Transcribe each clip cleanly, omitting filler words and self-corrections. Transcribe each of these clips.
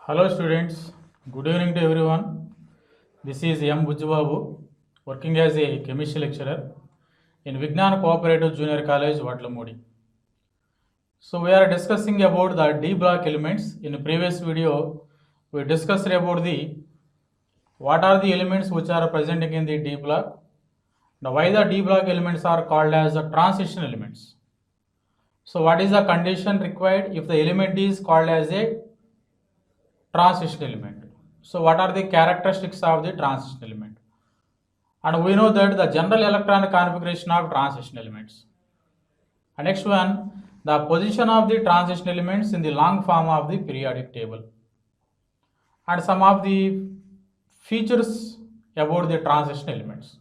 Hello students, good evening to everyone. This is M. Bujbabu, working as a chemistry lecturer in Vignan Cooperative Junior College, Vatlamudi. So we are discussing about the D block elements. In the previous video, we discussed about the what are the elements which are present in the D block. Now why the D block elements are called as the transition elements. So what is the condition required if the element is called as a transition element? So what are the characteristics of the transition element? And we know that the general electronic configuration of transition elements. And next one, the position of the transition elements in the long form of the periodic table. And some of the features about the transition elements.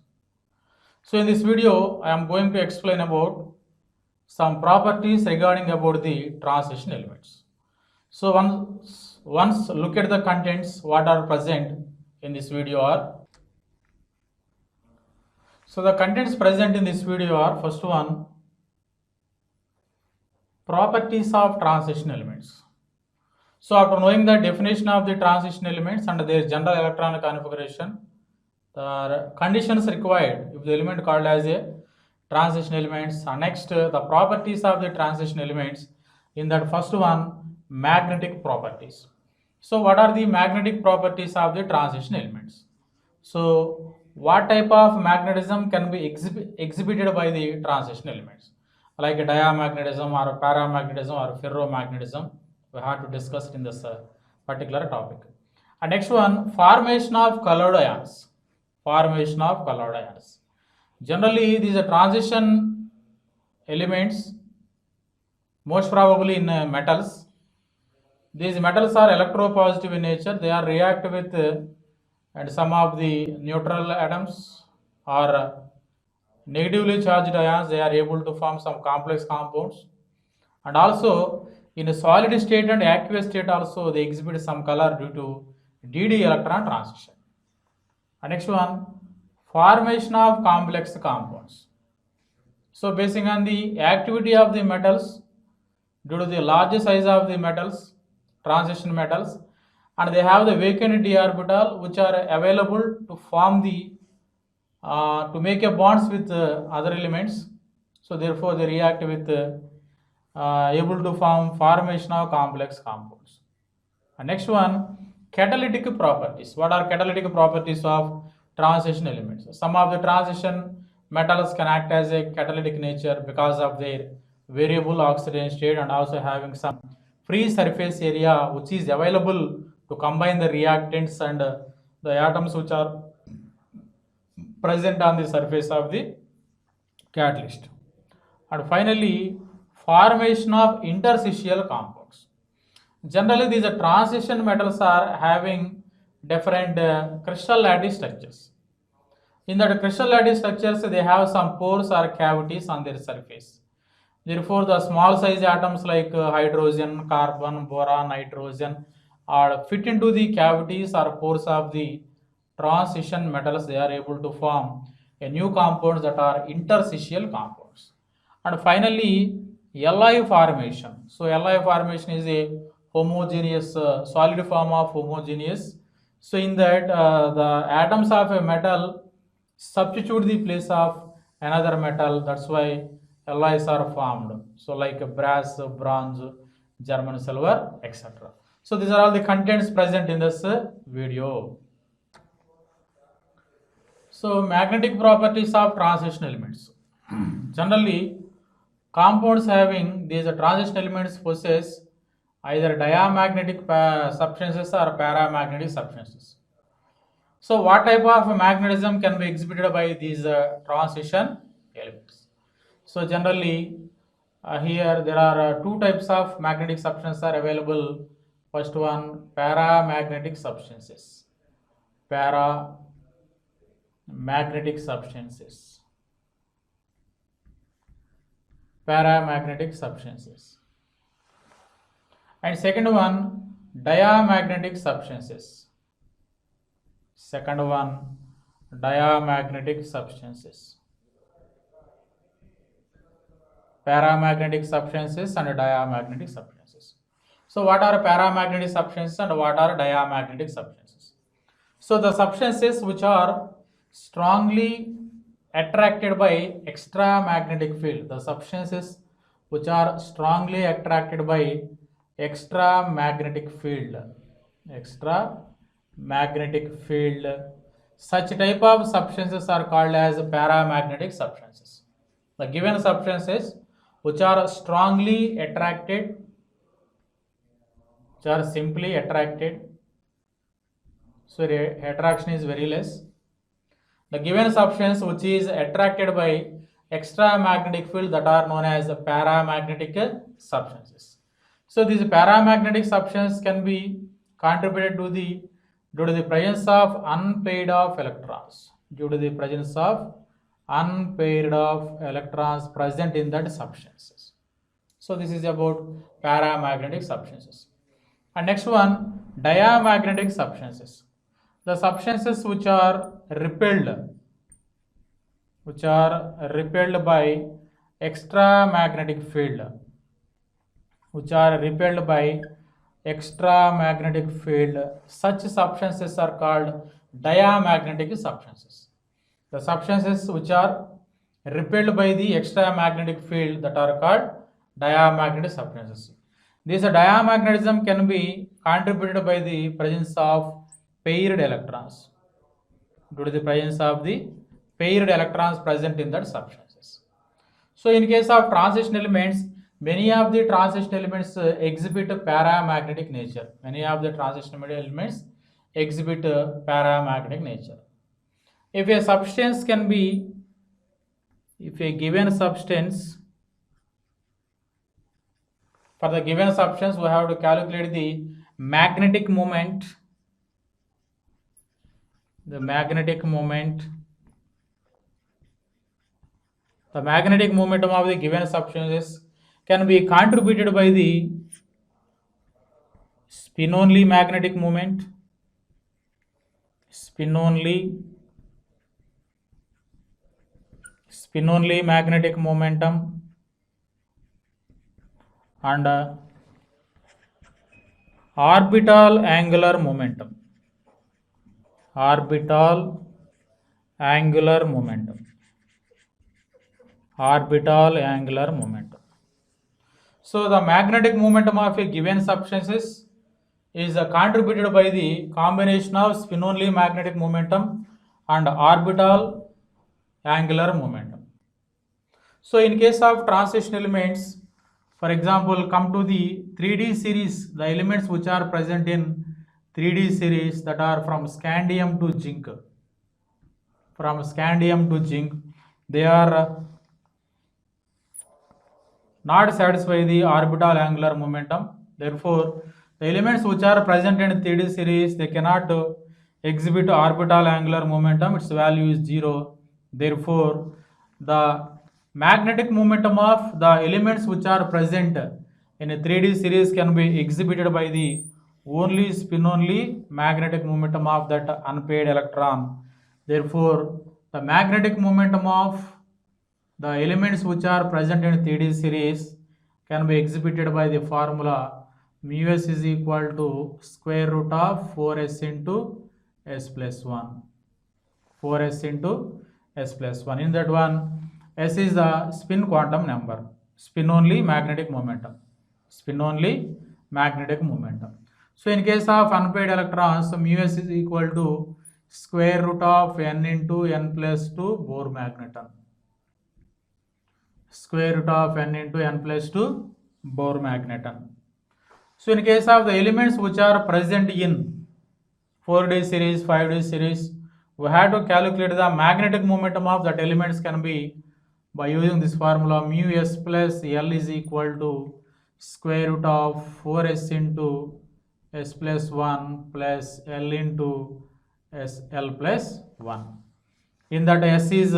So in this video, I am going to explain about some properties regarding about the transition elements. So once look at the contents what are present in this video are. So the contents present in this video are, first one, properties of transition elements. So after knowing the definition of the transition elements and their general electronic configuration, the conditions required if the element called as a transition elements, and next the properties of the transition elements. In that first one, magnetic properties. So what are the magnetic properties of the transition elements? So what type of magnetism can be exhibited by the transition elements? Like a diamagnetism or a paramagnetism or ferromagnetism, we have to discuss in this particular topic. And next one, formation of colored ions. Formation of colored ions. Generally, these are transition elements, most probably in metals. These metals are electropositive in nature. They are react with and some of the neutral atoms or negatively charged ions. They are able to form some complex compounds. And also in a solid state and aqueous state also they exhibit some color due to DD electron transition. And next one, formation of complex compounds. So basing on the activity of the metals, due to the large size of the metals, transition metals, and they have the vacant d orbital which are available to form the to make a bonds with other elements. So therefore they react with able to form formation of complex compounds. And next one, catalytic properties. What are catalytic properties of transition elements? Some of the transition metals can act as a catalytic nature because of their variable oxidation state and also having some free surface area which is available to combine the reactants and the atoms which are present on the surface of the catalyst. And finally, formation of interstitial compounds. Generally, these transition metals are having different crystal lattice structures. In that crystal lattice structures, they have some pores or cavities on their surface. Therefore, the small size atoms like hydrogen, carbon, boron, nitrogen are fit into the cavities or pores of the transition metals. They are able to form a new compounds that are interstitial compounds. And finally, Li formation. So Li formation is a homogeneous solid form of homogeneous. So in that the atoms of a metal substitute the place of another metal. That's why alloys are formed. So like brass, bronze, German silver, etc. So these are all the contents present in this video. So magnetic properties of transition elements. Generally, compounds having these transition elements possess either diamagnetic substances or paramagnetic substances. So what type of magnetism can be exhibited by these transition elements? So generally here there are two types of magnetic substances are available. First one, paramagnetic substances. Paramagnetic substances. Paramagnetic substances. And second one, diamagnetic substances. Second one, diamagnetic substances. Paramagnetic substances and diamagnetic substances. So what are paramagnetic substances and what are diamagnetic substances? So the substances which are strongly attracted by extramagnetic field, the substances which are strongly attracted by extramagnetic field, such type of substances are called as paramagnetic substances. The given substances which are strongly attracted, which are simply attracted, so attraction is very less. The given substance which is attracted by extramagnetic field, that are known as paramagnetic substances. So these paramagnetic substances can be contributed to due to the presence of unpaired of electrons, present in that substances. So this is about paramagnetic substances. And next one, diamagnetic substances. The substances which are repelled by extramagnetic field, such substances are called diamagnetic substances. The substances which are repelled by the extramagnetic field, that are called diamagnetic substances. This diamagnetism can be contributed by the presence of paired electrons, due to the presence of the paired electrons present in that substances. So in case of transition elements, many of the transition elements exhibit paramagnetic nature. If a substance can be, if a given substance, for the given substance we have to calculate the magnetic moment, the magnetic momentum of the given substances can be contributed by the spin-only magnetic moment, spin-only magnetic momentum, and orbital angular momentum. So the magnetic momentum of a given substances is contributed by the combination of spin-only magnetic momentum and orbital angular momentum. So in case of transition elements, for example, come to the 3D series, the elements which are present in 3D series, that are from scandium to zinc. They are not satisfy the orbital angular momentum. Therefore, the elements which are present in 3D series, they cannot exhibit orbital angular momentum. Its value is 0. Therefore, the magnetic momentum of the elements which are present in a 3D series can be exhibited by the only spin-only magnetic momentum of that unpaired electron. Therefore, the magnetic momentum of the elements which are present in 3D series can be exhibited by the formula μs is equal to square root of 4s into s plus 1. 4s into s plus 1. In that one, s is the spin quantum number, spin-only magnetic momentum. So in case of unpaired electrons, μs is equal to square root of n into n plus 2 Bohr magneton. So in case of the elements which are present in 4D series, 5D series, we have to calculate the magnetic momentum of that elements can be by using this formula μs plus L is equal to square root of 4s into s plus 1 plus L into SL plus 1. In that S is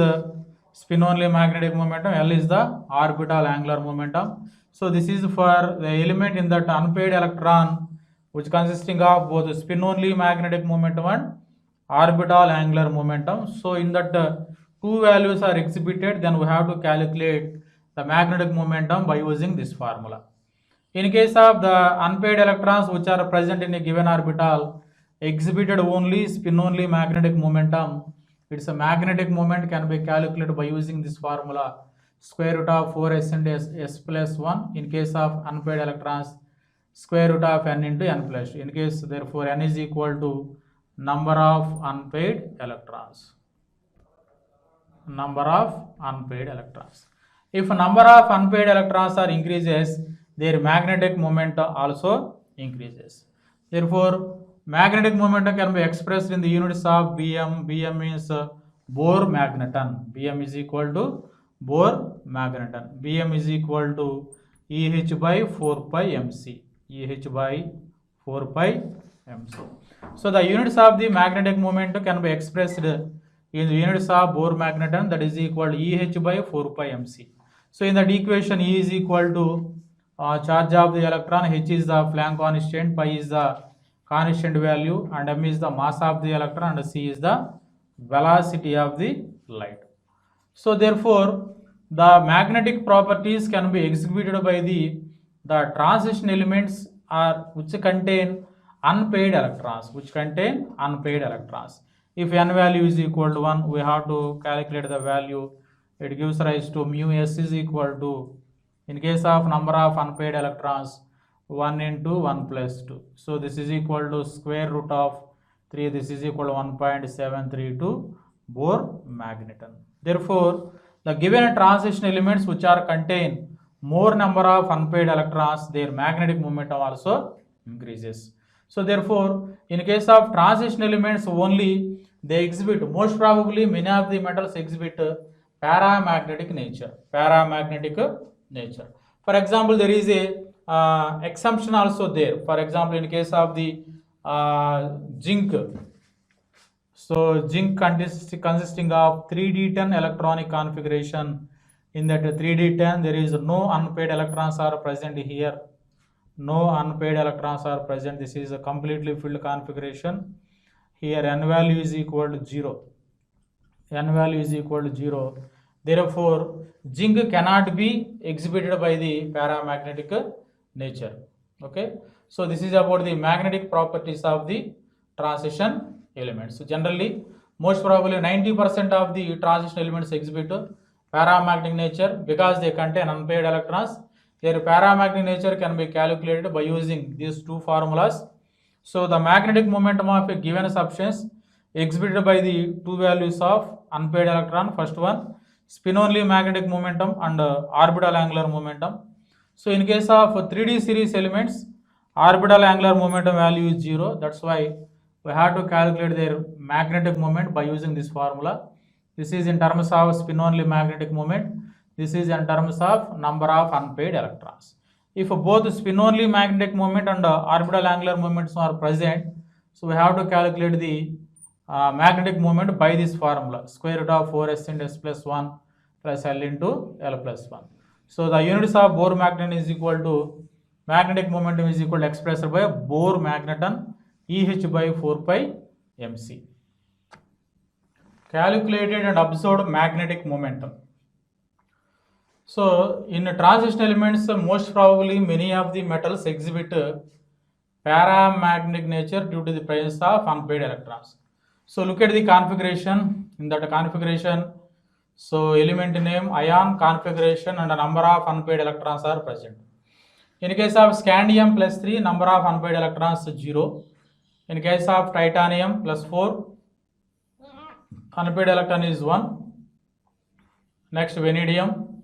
spin-only magnetic momentum, L is the orbital angular momentum. So this is for the element in that unpaired electron, which consisting of both spin-only magnetic momentum and orbital angular momentum. So in that two values are exhibited, then we have to calculate the magnetic momentum by using this formula. In case of the unpaired electrons which are present in a given orbital, exhibited only spin-only magnetic momentum. Its a magnetic moment can be calculated by using this formula, square root of 4s into s plus 1. In case of unpaired electrons, square root of n into n plus 2. In case, therefore, n is equal to number of unpaired electrons. Number of unpaired electrons. If number of unpaired electrons are increases, their magnetic moment also increases. Therefore, magnetic momentum can be expressed in the units of Bm. Bm means Bohr magneton. Bm is equal to Bohr magneton. Bm is equal to Eh by 4 pi mc. Eh by 4 pi mc. So the units of the magnetic moment can be expressed in the units of Bohr magneton, that is equal to Eh by 4 pi mc. So in that equation, E is equal to charge of the electron, H is the Planck constant, pi is the constant value, and m is the mass of the electron, and c is the velocity of the light. So therefore, the magnetic properties can be executed by the transition elements are which contain unpaired electrons, If n value is equal to 1, we have to calculate the value. It gives rise to mu s is equal to, in case of number of unpaired electrons, 1 into 1 plus 2. So this is equal to square root of 3. This is equal to 1.732 Bohr magneton. Therefore, the given transition elements which are contain more number of unpaired electrons, their magnetic momentum also increases. So therefore, in case of transition elements only, they exhibit, most probably many of the metals exhibit paramagnetic nature. For example, there is a exemption also there. For example, in case of the zinc, so zinc consisting of 3d10 electronic configuration. In that 3d10, there is no unpaired electrons are present here. This is a completely filled configuration. Here n value is equal to 0. Therefore, zinc cannot be exhibited by the paramagnetic nature. Okay. So this is about the magnetic properties of the transition elements. So generally, most probably 90% of the transition elements exhibit paramagnetic nature because they contain unpaired electrons. Their paramagnetic nature can be calculated by using these two formulas. So the magnetic momentum of a given substance exhibited by the two values of unpaired electron. First one, spin only magnetic momentum and orbital angular momentum. So in case of 3D series elements, orbital angular momentum value is 0. That's why we have to calculate their magnetic moment by using this formula. This is in terms of spin only magnetic moment. This is in terms of number of unpaired electrons. If both spin only magnetic moment and orbital angular moments are present, so we have to calculate the magnetic moment by this formula, square root of 4s into s plus 1 plus L into L plus 1. So the units of Bohr magneton is equal to, magnetic momentum is equal to expressed by Bohr magneton Eh by 4 pi mc. Calculated and observed magnetic momentum. So in transition elements, most probably many of the metals exhibit paramagnetic nature due to the presence of unpaired electrons. So look at the configuration. In that configuration, so element name, ion configuration, and a number of unpaired electrons are present. In case of scandium plus 3, number of unpaired electrons 0. In case of titanium plus 4, unpaired electron is 1. Next vanadium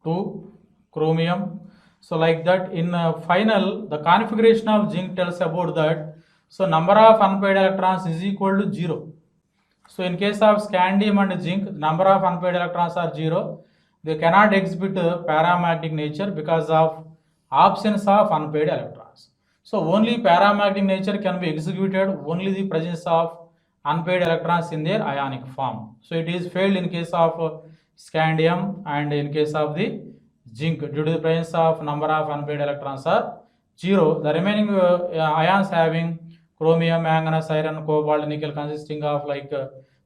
2, chromium. So like that, in final, the configuration of zinc tells about that. So number of unpaired electrons is equal to 0. So in case of scandium and zinc, number of unpaired electrons are 0. They cannot exhibit paramagnetic nature because of absence of unpaired electrons. So only paramagnetic nature can be executed only the presence of unpaired electrons in their ionic form. So it is failed in case of scandium and in case of the zinc due to the presence of number of unpaired electrons are 0. The remaining ions having chromium, manganese, iron, cobalt, nickel consisting of like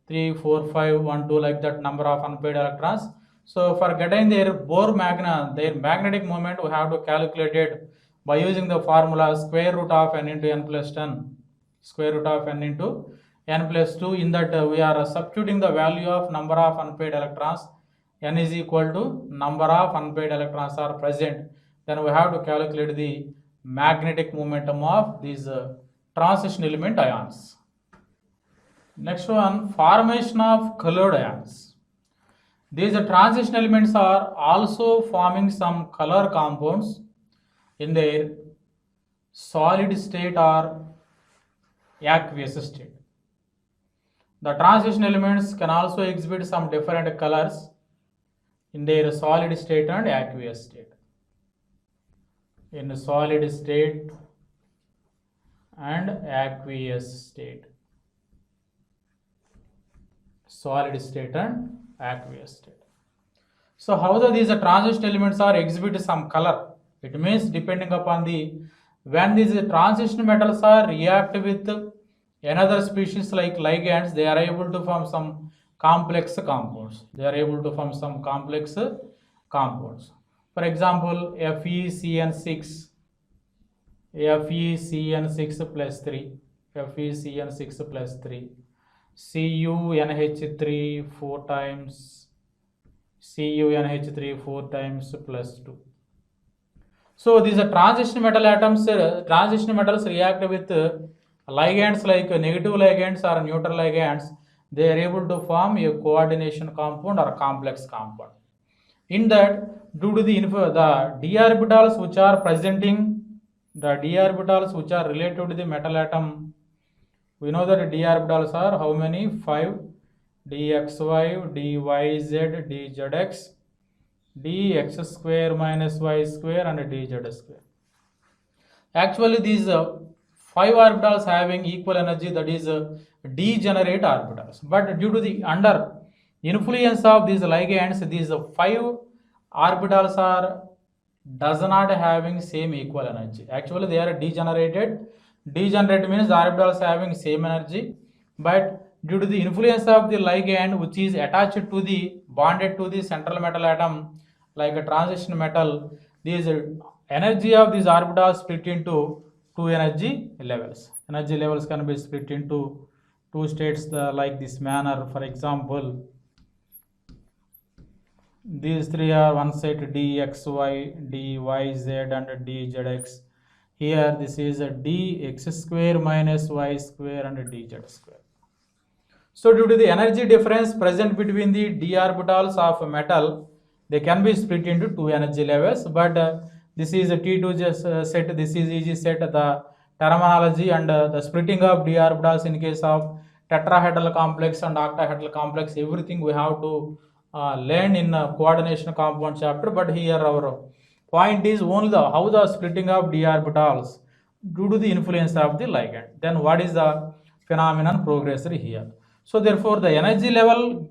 3, 4, 5, 1, 2 like that number of unpaired electrons. So for getting their their magnetic moment, we have to calculate it by using the formula square root of n into n plus 10, square root of n into n plus 2. In that we are substituting the value of number of unpaired electrons. N is equal to number of unpaired electrons are present. Then we have to calculate the magnetic momentum of these transition element ions. Next one, formation of colored ions. These transition elements are also forming some color compounds in their solid state or aqueous state. The transition elements can also exhibit some different colors in their solid state and aqueous state. In solid state and aqueous state. Solid state and aqueous state. So how these transition elements are exhibit some color? It means depending upon when these transition metals are react with another species like ligands, they are able to form some complex compounds. They are able to form some complex compounds. For example, FeCN6, FeCN6 plus 3, FeCN6 plus 3, CuNH3 4 times, CuNH3 4 times plus 2. So these are transition metal atoms, transition metals react with ligands like negative ligands or neutral ligands. They are able to form a coordination compound or a complex compound. In that, due to the d orbitals which are presenting, the d orbitals which are related to the metal atom, we know that d orbitals are how many? 5, dxy, dyz, dzx, dx square minus y square and dz square. Actually, these 5 orbitals having equal energy, that is degenerate orbitals. But due to the under influence of these ligands, these 5 orbitals are does not having same equal energy. Actually, they are degenerated. Degenerate means the orbitals having same energy, but due to the influence of the ligand which is attached to the bonded to the central metal atom like a transition metal, this energy of these orbitals split into 2 energy levels. Energy levels can be split into 2 states like this manner. For example, these 3 are one set dxy, dyz and dzx. Here this is a dx square minus y square and dz square. So due to the energy difference present between the d orbitals of metal, they can be split into 2 energy levels, but this is a T2 set, this is EG set, the terminology and the splitting of d orbitals in case of tetrahedral complex and octahedral complex, everything we have to learn in coordination compound chapter, but here our point is only how the splitting of d orbitals due to the influence of the ligand. Then what is the phenomenon progressor here? So therefore the energy level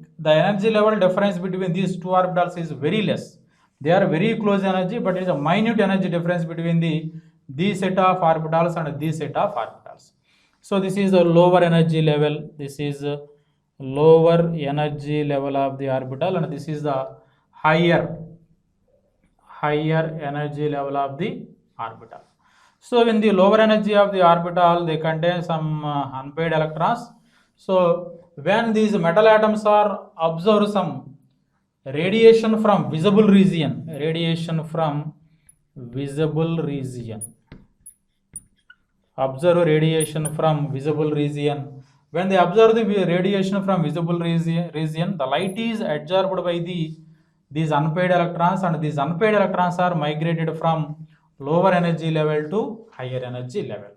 difference between these 2 orbitals is very less. They are very close energy, but it is a minute energy difference between these set of orbitals and these set of orbitals. So this is the lower energy level. This is lower energy level of the orbital, and this is the higher energy level of the orbital. So in the lower energy of the orbital, they contain some unpaired electrons. So when these metal atoms are observe some radiation from visible region, observe radiation from visible region. When they observe the radiation from visible region, the light is absorbed by these unpaired electrons, and these unpaired electrons are migrated from lower energy level to higher energy level.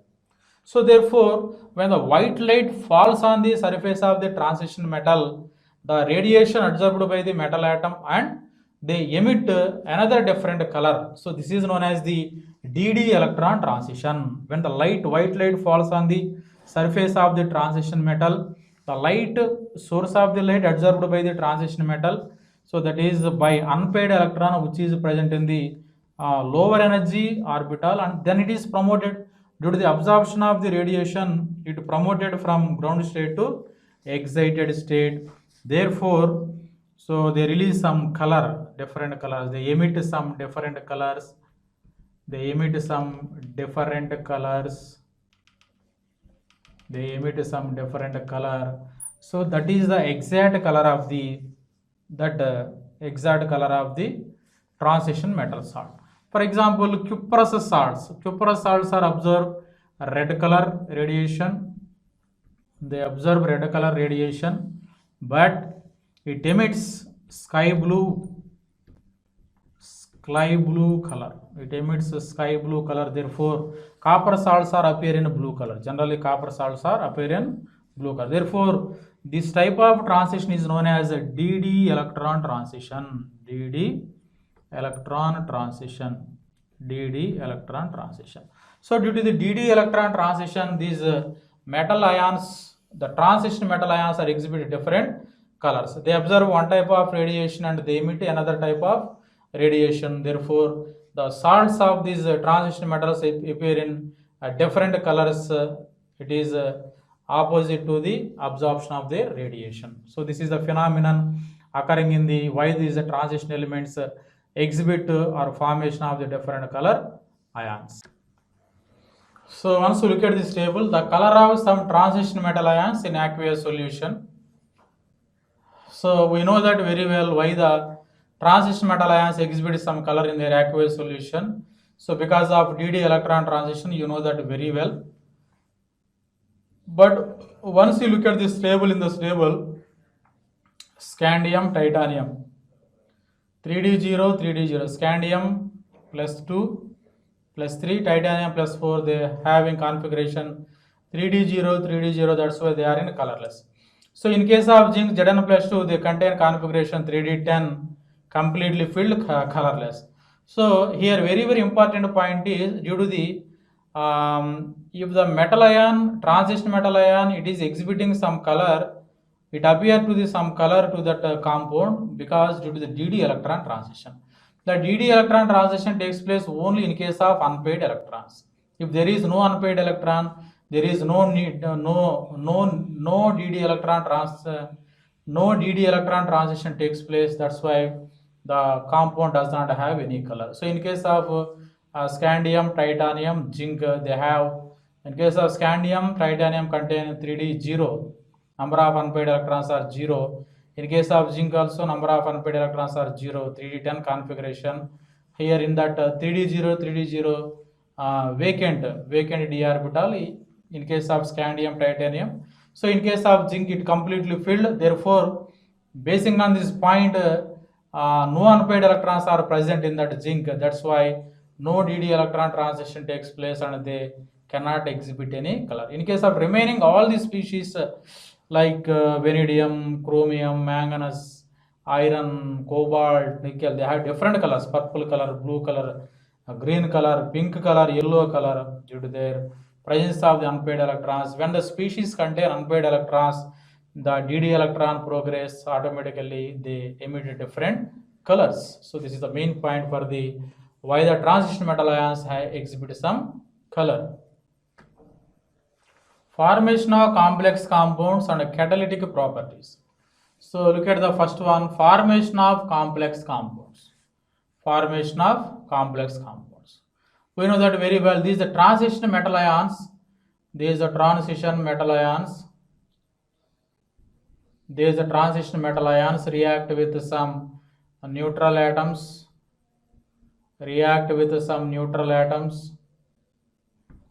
So therefore, when the white light falls on the surface of the transition metal, the radiation absorbed by the metal atom and they emit another different color. So this is known as the DD electron transition. When the white light falls on the surface of the transition metal, the light source of the light absorbed by the transition metal, so that is by unpaired electron which is present in the lower energy orbital, and then it is promoted due to the absorption of the radiation, it promoted from ground state to excited state. Therefore, So they release some color, different colors, they emit some different colors, they emit some different colors, they emit some different color. So that is the exact color of the exact color of the transition metal salt. For example, cuprous salts are observe red color radiation, they observe red color radiation, but it emits sky blue color, it emits sky blue color. Therefore copper salts are appear in blue color, generally copper salts are appear in blue color. Therefore this type of transition is known as a dd electron transition, dd electron transition, dd electron transition. So due to the dd electron transition, these metal ions, the transition metal ions are exhibit different colors. They observe one type of radiation and they emit another type of radiation. Therefore the salts of these transition metals appear in different colors. It is opposite to the absorption of their radiation. So this is the phenomenon occurring in the why these transition elements exhibit or formation of the different color ions. So once you look at this table, the color of some transition metal ions in aqueous solution. So we know that very well why the transition metal ions exhibit some color in their aqueous solution. So because of dd electron transition, you know that very well. But once you look at this table, in this table, scandium, titanium, 3d0, 3d0, scandium plus 2 plus 3, titanium plus 4, they having configuration 3d0, 3d0, that's why they are in colorless. So in case of zinc Zn plus 2, they contain configuration 3d10, completely filled, colorless. So here very important point is due to the if the metal ion, transition metal ion, it is exhibiting some color, it appear to the some color to that compound because due to the dd electron transition. The dd electron transition takes place only in case of unpaired electrons. If there is no unpaired electron, there is no need no dd electron transition takes place. That's why the compound does not have any color. So in case of scandium, titanium, zinc, they have, in case of scandium, titanium contain 3d0, number of unpaired electrons are 0. In case of zinc also, number of unpaired electrons are 0, 3d10 configuration. Here in that 3d0 vacant d orbital in case of scandium, titanium. So in case of zinc, it completely filled. Therefore basing on this point, no unpaired electrons are present in that zinc. That's why no dd electron transition takes place and they cannot exhibit any color. In case of remaining all these species like vanadium, chromium, manganese, iron, cobalt, nickel, they have different colors, purple color, blue color, green color, pink color, yellow color, due to their presence of the unpaired electrons. When the species contain unpaired electrons, the dd electron progress automatically they emit different colors. So this is the main point for the why the transition metal ions exhibit some color. Formation of complex compounds and catalytic properties. So look at the first one, formation of complex compounds. Formation of complex compounds. We know that very well. These are transition metal ions. These are transition metal ions. These are transition metal ions react with some neutral atoms. React with some neutral atoms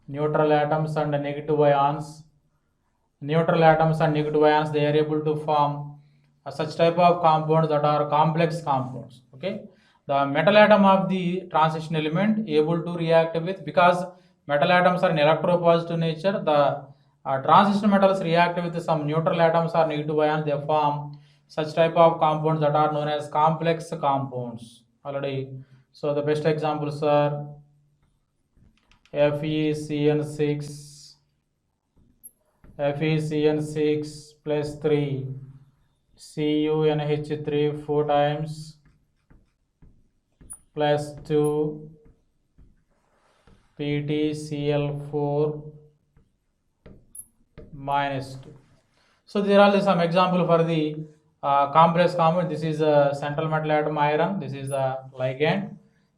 and negative ions. Neutral atoms and negative ions, they are able to form such type of compounds that are complex compounds. Okay, the metal atom of the transition element able to react with, because metal atoms are in electropositive nature, the transition metals react with some neutral atoms or negative ions, they form such type of compounds that are known as complex compounds already. So the best examples are FeCN6 plus 3, CuNH3 4 times plus 2, PtCl4 minus 2. So there are some example for the complex compound, this is a central metal atom iron, this is a ligand.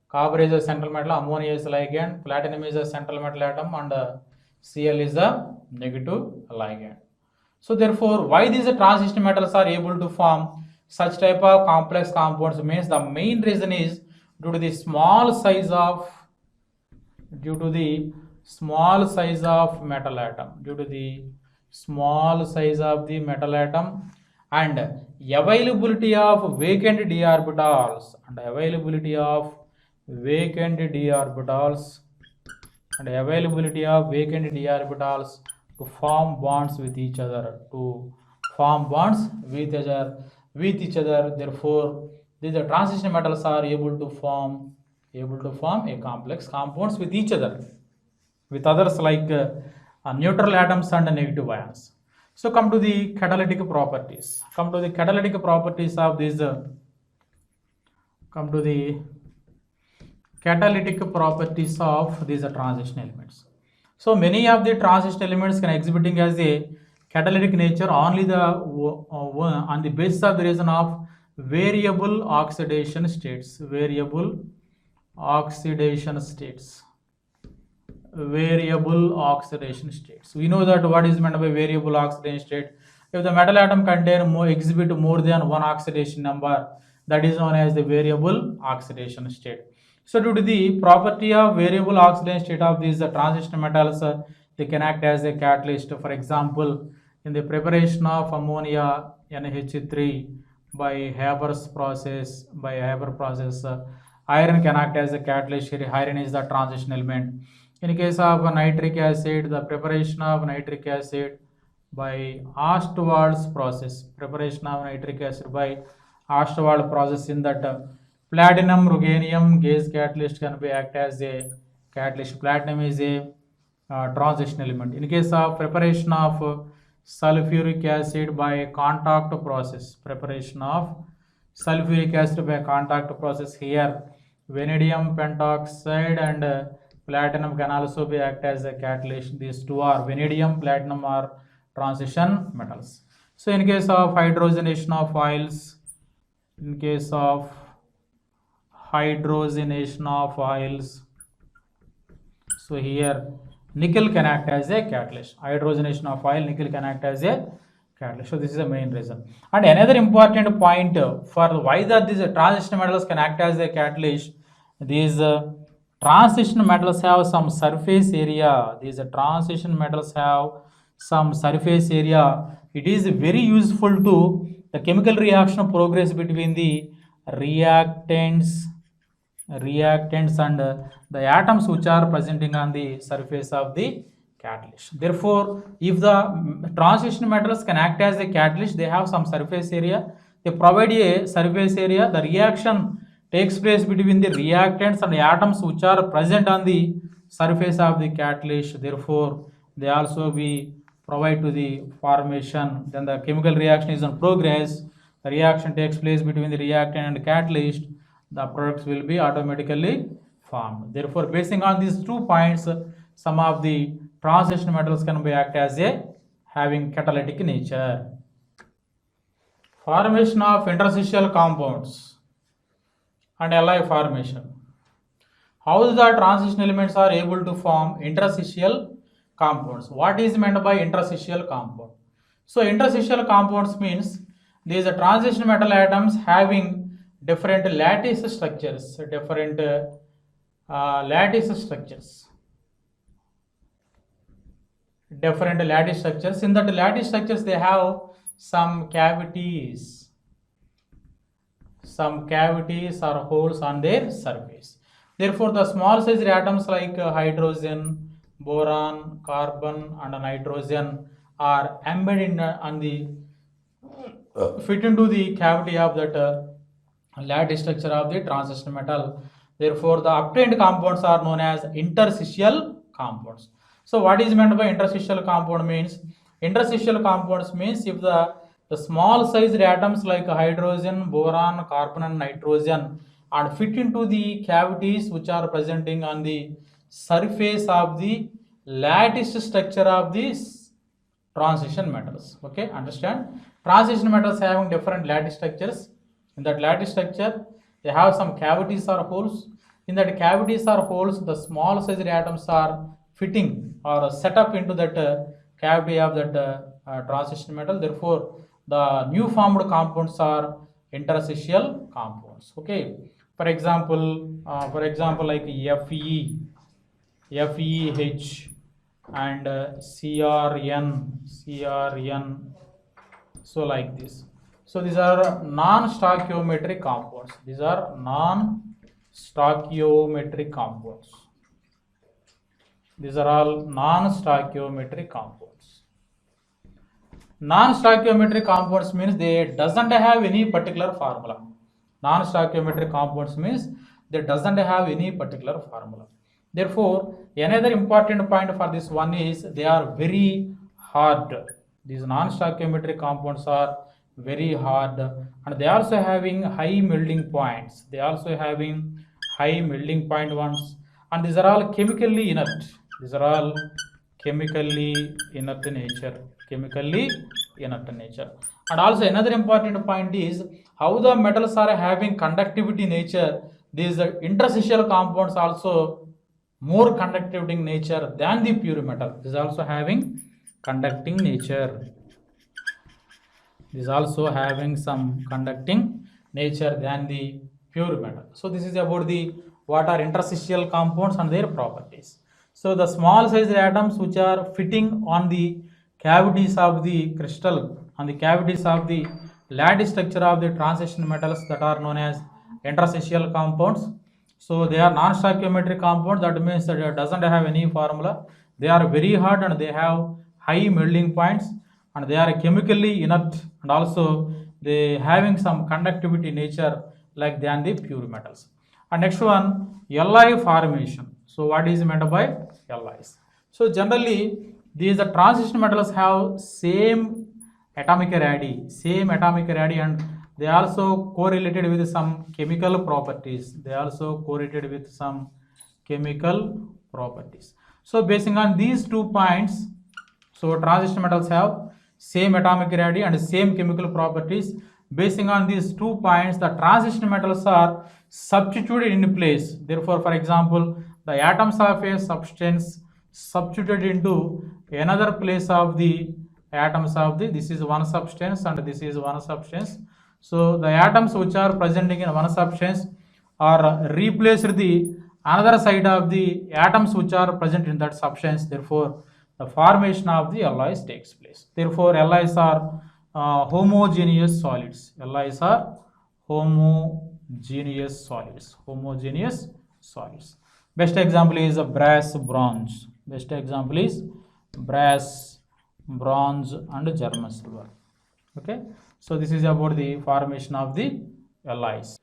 Copper is a central metal, ammonia is a ligand, platinum is a central metal atom, and Cl is a negative ligand. So therefore, why these transition metals are able to form such type of complex compounds means the main reason is due to the small size of metal atom, and availability of vacant d orbitals to form bonds with each other, Therefore, these transition metals are able to form a complex compounds with each other, with others like neutral atoms and negative ions. So come to the catalytic properties. Of these. Transition elements. So many of the transition elements can exhibiting as a catalytic nature only on the basis of the reason of variable oxidation states. Variable oxidation states. We know that what is meant by variable oxidation state. If the metal atom exhibit more than one oxidation number, that is known as the variable oxidation state. So due to the property of variable oxidation state of these transition metals, they can act as a catalyst. For example, in the preparation of ammonia NH3 by Haber's process, iron can act as a catalyst. Here iron is the transition element. In case of nitric acid, the preparation of nitric acid by Ostwald's process, in that platinum ruthenium gas catalyst can be act as a catalyst. Platinum is a transition element. In case of preparation of sulfuric acid by contact process, here vanadium pentoxide and platinum can also be act as a catalyst. These two are vanadium, platinum are transition metals. So in case of hydrogenation of oils, so here nickel can act as a catalyst. Hydrogenation of oil, nickel can act as a catalyst. So this is the main reason. And another important point for why that these transition metals can act as a catalyst, these transition metals have some surface area. It is very useful to the chemical reaction progress between the reactants and the atoms which are presenting on the surface of the catalyst. Therefore, if the transition metals can act as a catalyst, they have some surface area. They provide a surface area. The reaction takes place between the reactants and the atoms which are present on the surface of the catalyst. Therefore, they also provide to the formation. Then the chemical reaction is in progress. The reaction takes place between the reactant and the catalyst. The products will be automatically formed. Therefore, basing on these 2 points, some of the transition metals can be act as having catalytic nature. Formation of interstitial compounds and alloy formation. How the transition elements are able to form interstitial compounds? What is meant by interstitial compound? So interstitial compounds means these are transition metal atoms having different lattice structures. In that lattice structures, they have some cavities or holes on their surface. Therefore, the small size atoms like hydrogen, boron, carbon, and nitrogen are embedded fit into the cavity of that lattice structure of the transition metal. Therefore, the obtained compounds are known as interstitial compounds. So, what is meant by interstitial compound means? Interstitial compounds means if the small sized atoms like hydrogen, boron, carbon, and nitrogen are fit into the cavities which are presenting on the surface of the lattice structure of these transition metals. Okay, understand? transition metals having different lattice structures. In that lattice structure, they have some cavities or holes. In that cavities or holes, the small sized atoms are fitting or set up into that cavity of that transition metal. Therefore, the new formed compounds are interstitial compounds. Okay. For example, like Fe, FeH, and CrN. So like this. So these are non-stoichiometric compounds. These are non-stoichiometric compounds. These are all non-stoichiometric compounds. Non-stoichiometric compounds means they doesn't have any particular formula. Non-stoichiometric compounds means they doesn't have any particular formula. Therefore, another important point for this one is they are very hard. These non-stoichiometric compounds are very hard, and they are also having high melting points. They are also having high melting point ones, and these are all chemically inert. These are all chemically inert nature. Chemically inert nature. And also another important point is how the metals are having conductivity nature. These interstitial compounds also more conductive in nature than the pure metal. This is also having conducting nature. This is also having some conducting nature than the pure metal. So this is about the what are interstitial compounds and their properties. So the small size atoms which are fitting on the cavities of the crystal, on the cavities of the lattice structure of the transition metals, that are known as interstitial compounds. So they are non-stoichiometric compounds. That means that it doesn't have any formula. They are very hard and they have high melting points, and they are chemically inert, and also they having some conductivity nature like than the pure metals. And next one, Li formation. So what is meant by Li's? So generally these transition metals have same atomic radii, and they also correlated with some chemical properties. So basing on these 2 points, so transition metals have same atomic radii and same chemical properties. Basing on these 2 points, the transition metals are substituted in place. Therefore, for example, the atoms of a substance substituted into another place of the atoms of the, this is one substance and this is one substance. So the atoms which are presenting in one substance are replaced the another side of the atoms which are present in that substance. Therefore, the formation of the alloys takes place. Therefore, alloys are homogeneous solids. Alloys are homogeneous solids. Best example is brass, bronze. Best example is brass, bronze, and German silver. Okay. So this is about the formation of the alloys.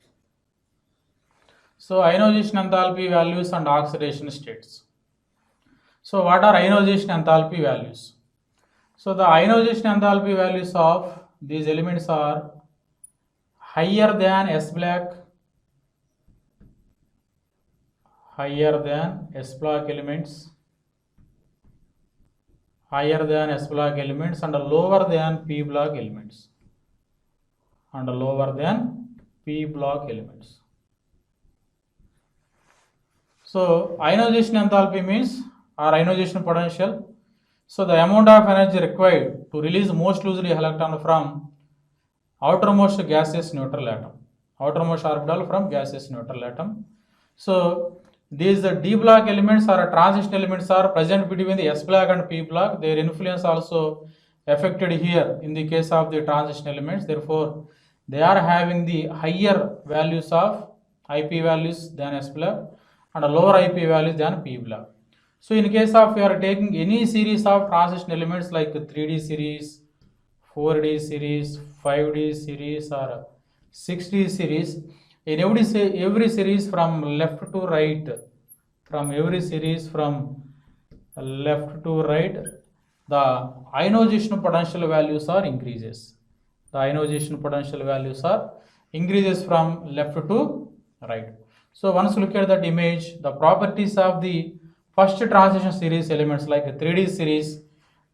So ionization enthalpy values and oxidation states. So what are ionization enthalpy values? So the ionization enthalpy values of these elements are higher than S black, elements, and lower than P block elements. So ionization enthalpy means or ionization potential. So the amount of energy required to release most loosely electron from outermost gaseous neutral atom, outermost orbital from gaseous neutral atom. So these D block elements or transition elements are present between the S block and P block. Their influence also affected here in the case of the transition elements. Therefore, they are having the higher values of IP values than S block and lower IP values than P block. So in case of you are taking any series of transition elements like 3D series, 4D series, 5D series, or 6D series, in every series from left to right, the ionization potential values are increases. From left to right. So once look at that image, the properties of the first transition series elements like 3D series,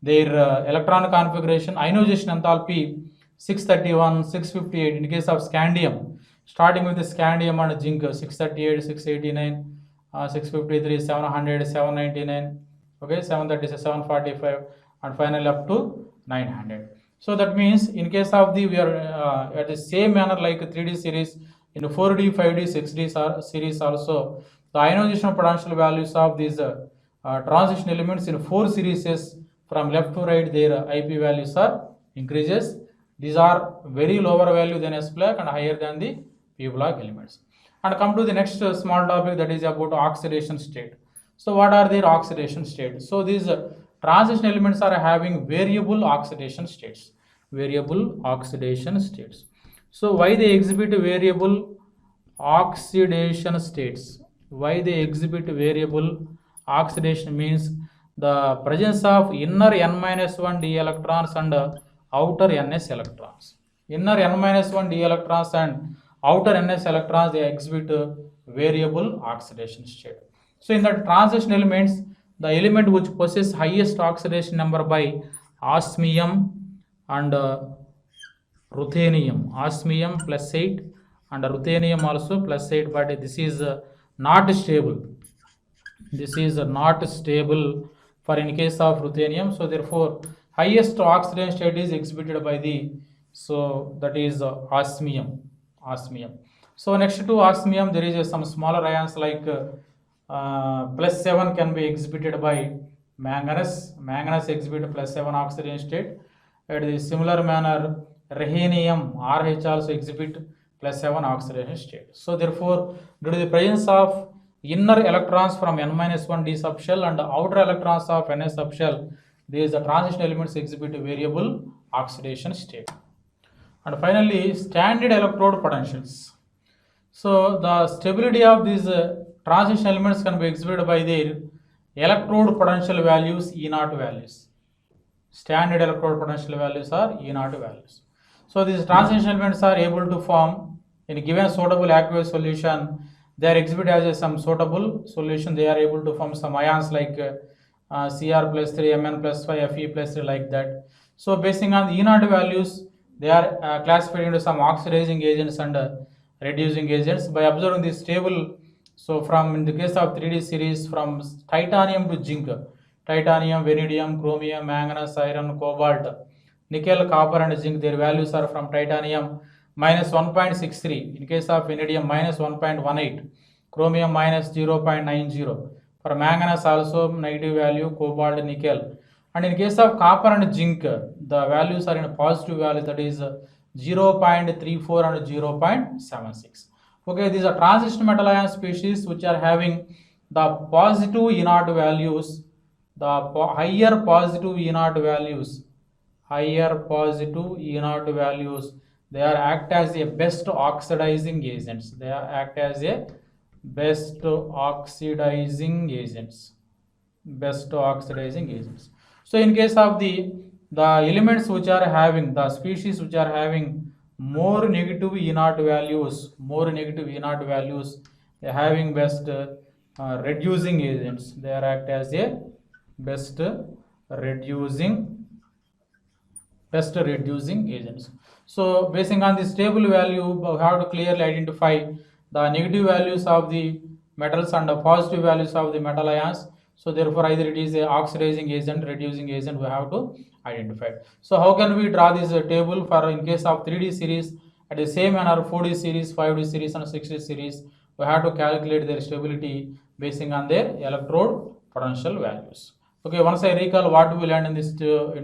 their electron configuration, ionization enthalpy 631, 658. In case of scandium, starting with the scandium and zinc, 638, 689, 653, 700, 799, okay, 736, 745, and finally up to 900. So that means in case of the, we are at the same manner like 3D series, in 4D, 5D, 6D series also, the ionization potential values of these transition elements in 4 series from left to right, their IP values are increases. These are very lower value than S block and higher than the P block elements. And come to the next small topic, that is about oxidation state. So what are their oxidation states? So these transition elements are having variable oxidation states. Variable oxidation states. So why they exhibit variable oxidation states? Why they exhibit variable oxidation means the presence of inner n-1 d electrons and outer ns electrons. Inner n-1 d electrons and outer ns electrons, they exhibit variable oxidation state. So in the transition elements, the element which possesses highest oxidation number by osmium and ruthenium. Osmium plus 8 and ruthenium also plus 8, but this is not stable. This is not stable for in case of ruthenium. So therefore, highest oxidation state is exhibited by the, so that is osmium. So next to osmium, there is some smaller ions like plus 7 can be exhibited by manganese. Manganese exhibit plus 7 oxidation state. At the similar manner, rhenium, RH also exhibit plus 7 oxidation state. So therefore, due to the presence of inner electrons from n-1 d subshell and outer electrons of ns subshell, these transition elements exhibit variable oxidation state. And finally, standard electrode potentials. So the stability of these transition elements can be exhibited by their electrode potential values, E0 values. Standard electrode potential values are E0 values. So these transition elements are able to form in a given suitable aqueous solution. They are exhibited as some suitable solution. They are able to form some ions like Cr plus 3, Mn plus 5, Fe plus 3, like that. So basing on the E0 values, they are classified into some oxidizing agents and reducing agents. By observing this table, so from in the case of 3D series, from titanium to zinc, titanium, vanadium, chromium, manganese, iron, cobalt, nickel, copper and zinc, their values are from titanium minus 1.63, in case of vanadium minus 1.18, chromium minus 0.90, for manganese also negative value, cobalt, nickel. And in case of copper and zinc, the values are in a positive value, that is 0.34 and 0.76. Okay, these are transition metal ion species which are having the positive E0 values, the higher positive E0 values, they are act as a best oxidizing agents. They are act as a best oxidizing agents. So in case of the elements which are having, the species which are having more negative E0 values, they are having best reducing agents. They are act as a best reducing agents. So basing on this table value, we have to clearly identify the negative values of the metals and the positive values of the metal ions. So therefore, either it is a oxidizing agent, reducing agent, we have to identify. So how can we draw this table for in case of 3D series? At the same manner, 4D series, 5D series and 6D series, we have to calculate their stability basing on their electrode potential values. Okay, once I recall what we learned in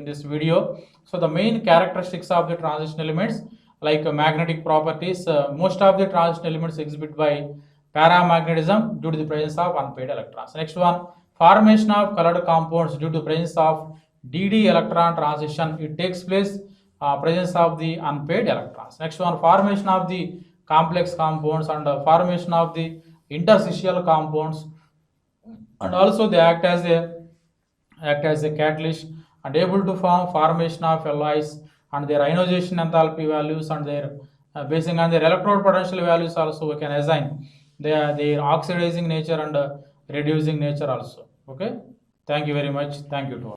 this video. So the main characteristics of the transition elements, like magnetic properties, most of the transition elements exhibit by paramagnetism due to the presence of unpaired electrons. Next one, formation of colored compounds due to presence of DD electron transition. It takes place presence of the unpaired electrons. Next one, formation of the complex compounds and formation of the interstitial compounds, and also they act as a catalyst and able to form formation of alloys, and their ionization enthalpy values and their basing on their electrode potential values also we can assign their oxidizing nature and reducing nature also. Okay, thank you very much. Thank you to all.